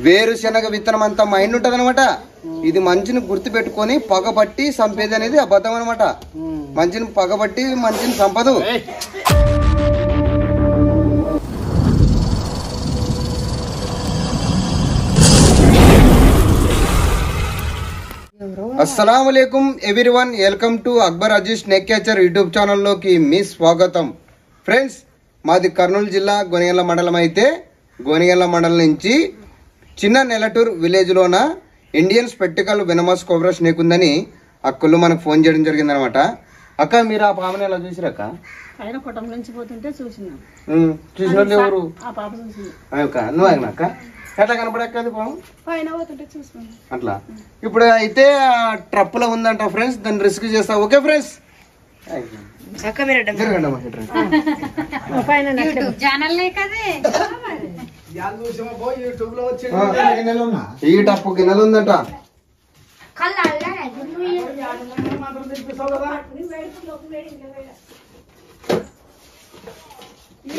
వేరుశనగ విత్తనం అంతా మైండ్ ఉంటది అనమాట. ఇది మంచిని గుర్తు పెట్టుకొని పగబట్టి చంపేది అనేది అబద్ధం అనమాట. మంచిని పగబట్టి మంచిని చంపదు. అస్సలాముఅలైకుం everyone, welcome to Akbar Aziz snake catcher YouTube ఛానల్లోకి మీ స్వాగతం. ఫ్రెండ్స్, మాది కర్నూలు జిల్లా గోనిగండ్ల మండలం. అయితే గోనిగండ్ల మండలం నుంచి చిన్న నెలటూర్ విలేజ్లోన Indian spectacle venomous cobra snake ఉందని అక్కలు మనకు ఫోన్ చేయడం జరిగింది అనమాట. అక్క, మీరు ఆ పాముని ఎలా చూసిరక్క? చూసినట్లు ఎవరు? నువ్వు అక్క ఎట్లా కనపడక్కది పాము అట్లా. ఇప్పుడు అయితే ట్రప్పులో ఉందంట ఫ్రెండ్స్, దాన్ని రిస్క్ చేస్తా. ఓకే ఫ్రెండ్స్, ఈ టప్పు గిన్నెలు ఉందంట.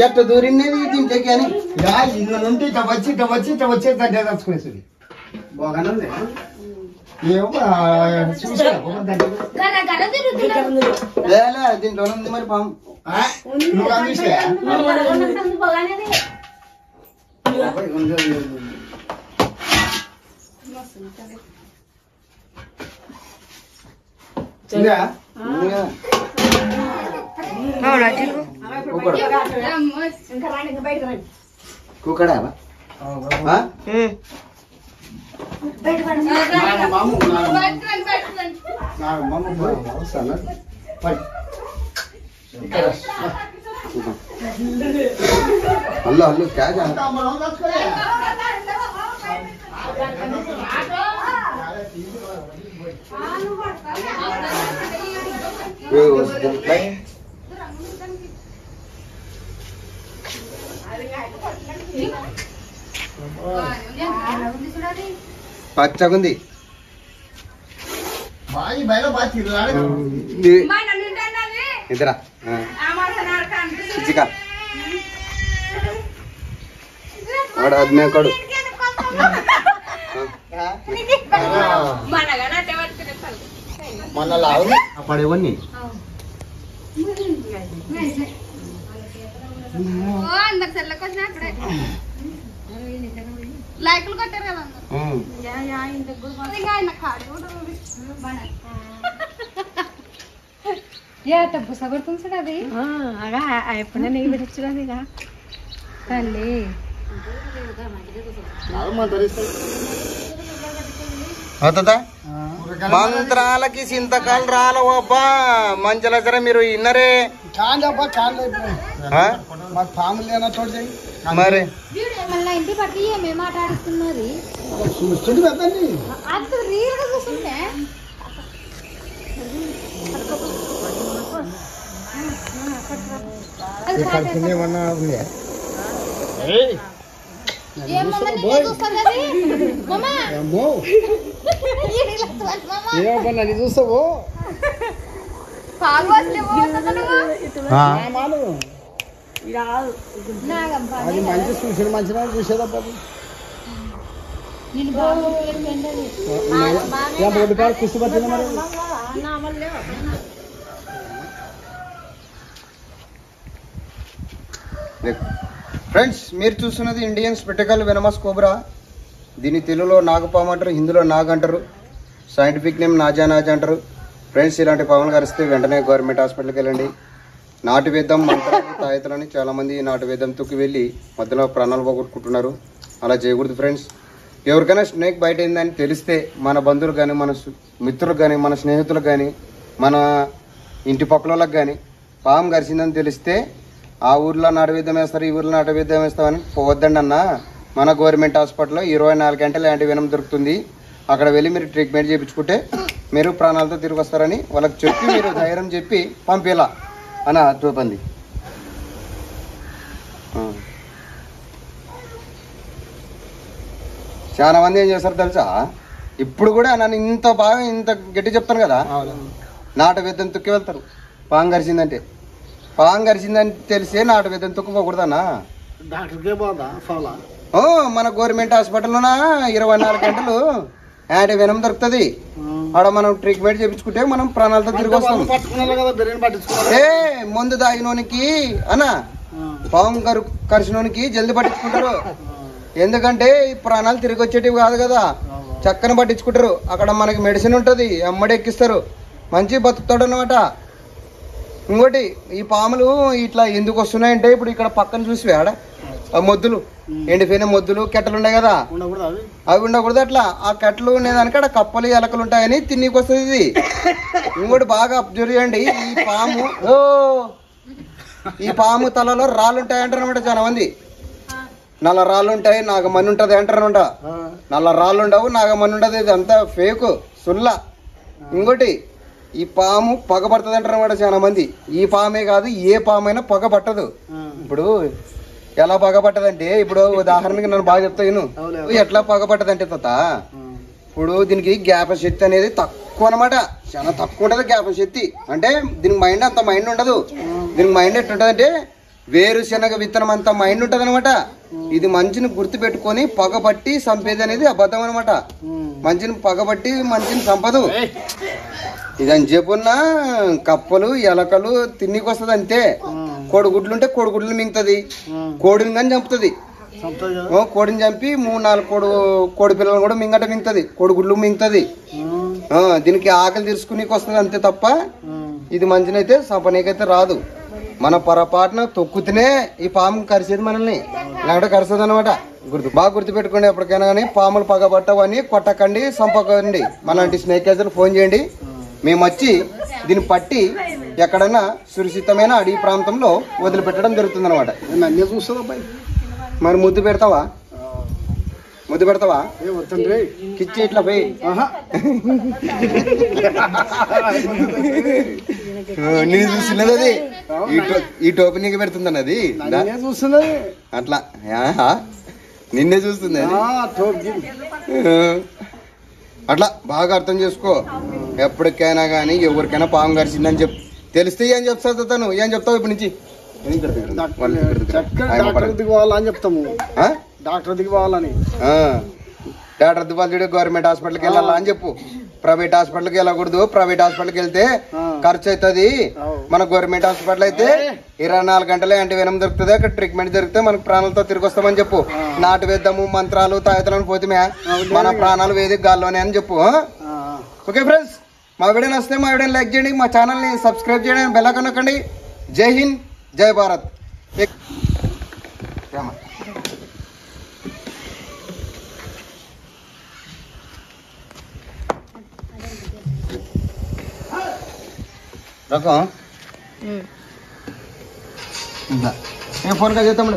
ఎట్ట దూరింది ఇంటికి అని ఇల్లు నుండి ఇట్లా వచ్చి తెచ్చుకునేసి బాగానే దీంట్లో ఉంది మరి పాము. కుక్కడా హలో హలో క్యా పచ్చగుంది. ఇద్దరా చిచికా వాడు అద్మేకాడు మన లావు పడేవన్నీ లైకులు కొట్టారు కదా. బుస కొడుతుంది చూడ అది ఎప్పుడైనా నెయ్యి పెట్టచ్చు కదా తల్లి. మంత్రాలకి చింతకాలు రాలవబ్బా మంచిగా సరే మీరు ఇన్నరే మరి ఇంటి పట్టి ఏమేమి ఆట ఆడిస్తున్నది అంత రియల్ గా చూస్తుంటే చూస్తావు అది మంచి చూసిన మంచిగా చూసేదప్ప. కుస్తీ పట్టింది మరి. ఫ్రెండ్స్, మీరు చూస్తున్నది ఇండియన్ స్పెక్టికల్ వెనమస్ కోబ్రా. దీని తెలుగులో నాగపాము అంటారు, హిందీలో నాగ్ అంటారు, సైంటిఫిక్ నేమ్ నాజా అంటారు. ఫ్రెండ్స్, ఇలాంటి పాములు కరిస్తే వెంటనే గవర్నమెంట్ హాస్పిటల్కి వెళ్ళండి. నాటు వేద్దాం మంత్రాలు తాయితలని చాలామంది నాటు వేద్దాం తొక్కి వెళ్ళి మధ్యలో ప్రాణాలు పోగొట్టుకుంటున్నారు. అలా చేయకూడదు ఫ్రెండ్స్. ఎవరికైనా స్నేక్ బయట అయిందని తెలిస్తే మన బంధువులు కానీ, మన మిత్రులకు కానీ, మన స్నేహితులకు కానీ, మన ఇంటి పక్కల వాళ్ళకి కానీ పాము కరిచిందని తెలిస్తే ఆ ఊర్లో నాటు వేద్దాం వేస్తారు, ఈ ఊర్లో నాటు వేద్దాం వేస్తామని పోవద్దండి అన్న. మన గవర్నమెంట్ హాస్పిటల్లో 24 గంటలు యాంటీవెనం దొరుకుతుంది. అక్కడ వెళ్ళి మీరు ట్రీట్మెంట్ చేయించుకుంటే మీరు ప్రాణాలతో తిరిగి వస్తారని వాళ్ళకి చెప్పి మీరు ధైర్యం చెప్పి పంపేలా అన్న చూపండి. చాలా మంది ఏం చేస్తారు తెలుసా, ఇప్పుడు కూడా నన్ను ఇంత బాగా ఇంత గట్టి చెప్తాను కదా, నాటు వేద్దాం తొక్కి వెళ్తారు. పాము కరిచిందంటే పాము కరిచిందని తెలిసే నాటు వేద్దాం తొక్కుపోకూడదన్నా. మన గవర్నమెంట్ హాస్పిటల్లోన 24 గంటలు యాంటీ వెనం దొరుకుతుంది. ఆడ మనం ట్రీట్మెంట్ చేయించుకుంటే మనం ప్రాణాలతో తిరిగి వస్తాం. మందు తాగినోనికి అన్నా పాము కరిచినోనికి జల్ది పట్టించుకుంటారు. ఎందుకంటే ఈ ప్రాణాలు తిరిగి వచ్చేటివి కాదు కదా, చక్కని పట్టించుకుంటారు. అక్కడ మనకి మెడిసిన్ ఉంటుంది, అమ్మడి ఎక్కిస్తారు, మంచి బతుకుతాడు అనమాట. ఇంకోటి ఈ పాములు ఇట్లా ఎందుకు వస్తున్నాయంటే ఇప్పుడు ఇక్కడ పక్కన చూసి ఆడ మొద్దులు ఎండిపోయిన మొద్దులు కెట్టలు ఉన్నాయి కదా, అవి ఉండకూడదు. అట్లా ఆ కెట్టలు ఉండేదానికి అక్కడ కప్పలు ఎలకలు ఉంటాయని తిన్నీకి వస్తుంది ఇది. ఇంకోటి బాగా అబ్జర్వ్ చేయండి, ఈ పాము తలలో రాళ్ళు ఉంటాయి అంటారు అనమాట. చాలా మంది నల్ల రాళ్ళు ఉంటాయి, నాగమని ఉంటది అంటారనమాట. నల్ల రాళ్ళు ఉండవు, నాగమని ఉండదు, ఇది అంతా ఫేక్ సుల్ల. ఇంకోటి ఈ పాము పగబడుతుంది అంటారు అనమాట చాలా మంది. ఈ పామే కాదు, ఏ పామైనా పగ పట్టదు. ఇప్పుడు ఎలా పగబట్టదంటే, ఇప్పుడు ఉదాహరణకి నన్ను బాగా చెప్తాను, ఎట్లా పగబట్టదంటే తాత, ఇప్పుడు దీనికి జ్ఞాపక శక్తి అనేది తక్కువ అనమాట, చాలా తక్కువ ఉంటది జ్ఞాపక శక్తి. అంటే దీనికి మైండ్ అంత మైండ్ ఉండదు. దీనికి మైండ్ ఎట్లుంటదంటే వేరుశనగ విత్తనం అంత మైండ్ ఉంటది అనమాట. ఇది మంచిని గుర్తు పెట్టుకొని పగబట్టి చంపేది అనేది అబద్ధం అనమాట. మంచిని పగబట్టి మంచిని చంపదు. ఇదని చెప్పున్న కప్పలు ఎలకలు తిన్నికి వస్తుంది అంతే. కోడిగుడ్లు ఉంటే కోడిగుడ్లు మింగుతుంది, కోడిని కానీ చంపుతుంది. కోడిని చంపి 3-4 కోడి పిల్లలు కూడా మింగట మింగుతుంది, కోడిగుడ్లు మింగుతుంది. దీనికి ఆకలి తీర్చుకునేకి వస్తుంది అంతే తప్ప ఇది మంచినైతే చంపనీకైతే రాదు. మన పొరపాటున తొక్కుతూనే ఈ పాము కరిసేది మనల్ని, లేకపోతే కరుస్తుంది అనమాట. బాగా గుర్తుపెట్టుకోండి. ఎప్పటికైనా కానీ పాములు పగబట్టవని కొట్టకండి, చంపకండి. మనలాంటి స్నేహితులు ఫోన్ చేయండి, మేము వచ్చి దీన్ని పట్టి ఎక్కడన్నా సురక్షితమైన అడవి ప్రాంతంలో వదిలిపెట్టడం జరుగుతుంది అనమాట. మరి ముద్దు పెడతావా? ముద్దు పెడతావా? కిచ్చి ఇట్లా పోయి నేను చూస్తున్నది అది, ఈ టోపీ నీకు పెడుతుంది అన్నది చూస్తున్నది అట్లా. నిన్నే చూస్తుంది అది. అట్లా బాగా అర్థం చేసుకో. ఎప్పటికైనా కానీ ఎవరికైనా పాము కరిచిందని తెలిస్తే ఏం చెప్తావు తను? ఏం చెప్తావు ఇప్పటి నుంచి? డాక్టర్ దిగిపోవాలని చెప్తాము. డాక్టర్ దిగిపోవాలని, డాక్టర్ దిగిపోవాలి, గవర్నమెంట్ హాస్పిటల్కి వెళ్ళాలా అని చెప్పు. ప్రైవేట్ హాస్పిటల్కి వెళ్ళకూడదు. ప్రైవేట్ హాస్పిటల్కి వెళ్తే ఖర్చు అవుతుంది. మన గవర్నమెంట్ హాస్పిటల్ అయితే 24 గంటలే యాంటీ వెనం దొరుకుతుంది, అక్కడ ట్రీట్మెంట్ దొరికితే మనకు ప్రాణాలతో తిరిగి వస్తామని చెప్పు. నాటు వేద్దాము, మంత్రాలు తాయితలను పోతే మన ప్రాణాలు వేదిక గాల్లోనే అని చెప్పు. ఓకే ఫ్రెండ్స్, మా వీడియో నచ్చితే మా వీడియోని లైక్ చేయండి, మా ఛానల్ని సబ్స్క్రైబ్ చేయండి, బెల్ ఐకాన్ నొక్కండి. జై హింద్, జై భారత్. రకం ఫోన్ కా చేస్తాం.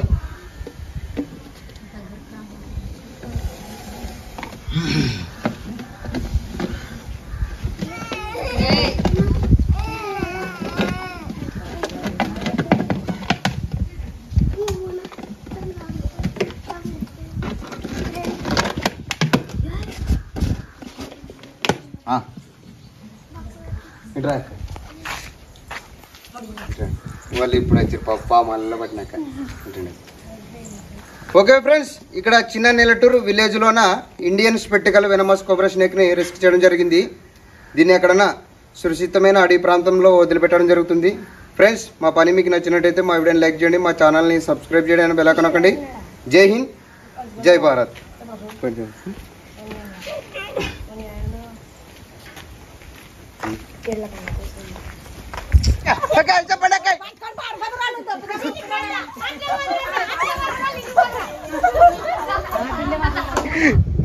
ఇట్రా వాళ్ళు ఇప్పుడు వచ్చి పప్ప మళ్ళీ పట్టినాక. ఓకే ఫ్రెండ్స్, ఇక్కడ చిన్న నెలటూరు విలేజ్ లోన Indian spectacle venomous cobra snake ని రెస్క్యూ చేయడం జరిగింది. దీన్ని ఎక్కడన్నా సురక్షితమైన అడవి ప్రాంతంలో వదిలిపెట్టడం జరుగుతుంది. ఫ్రెండ్స్, మా పని మీకు నచ్చినట్టయితే మా వీడియోని లైక్ చేయండి, మా ఛానల్ని సబ్స్క్రైబ్ చేయడం బెల్ ఐకాన్ నొక్కండి. జై హింద్, జై భారత్.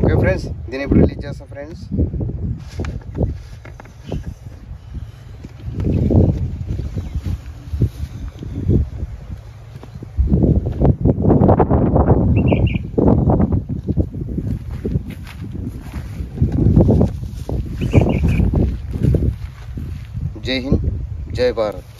ఓకే ఫ్రెండ్స్, దీన్ని ఇప్పుడు రిలీజ్ చేస్తాం ఫ్రెండ్స్. जय हिंद, जय भारत.